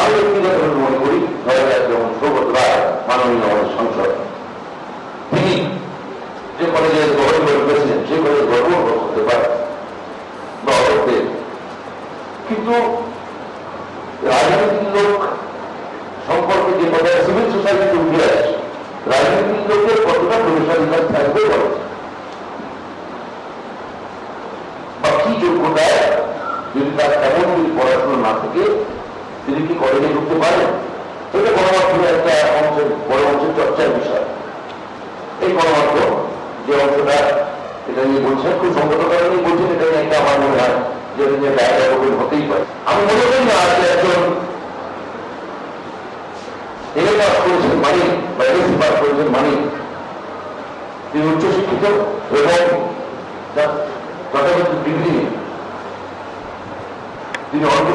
আমি ব্যক্তিগতভাবে মনে করি যেমন সৌগত রায় মাননীয় আমাদের সংসদ, তিনি যে কলেজে গভর্নমেন্ট প্রেসিডেন্ট সেই কলেজে গভর্নমেন্ট করতে পারে বা অর্থে, কিন্তু রাজনৈতিক লোক সম্পর্কে যে কথা সিভিল সোসাইটিতে উঠে আসে, রাজনৈতিক লোকের কতটা প্রবেশাধিকার থাকবে বলে বা কি যোগ্যতায়, যদি তার তেমন যদি পড়াশোনা না থাকে তিনি কি কলেজে ঢুকতে পারেন, এটা গণমাধ্যমের একটা অংশের বড় অংশের চর্চার বিষয়। এই গণমাধ্যম যে অংশটা এটা নিয়ে বলছেন, খুব সংগত কারণেই বলছেন, এটা নিয়ে একটা আমার মনে হয় যে এটা নিয়ে ব্যয় হতেই পারে। আমি মনে করি না যে একজন এম এ পাস করেছেন মানে বা এমএসসি পাস করেছেন মানে তিনি উচ্চশিক্ষিত এবং যথাযথ ডিগ্রি তিনি অল্প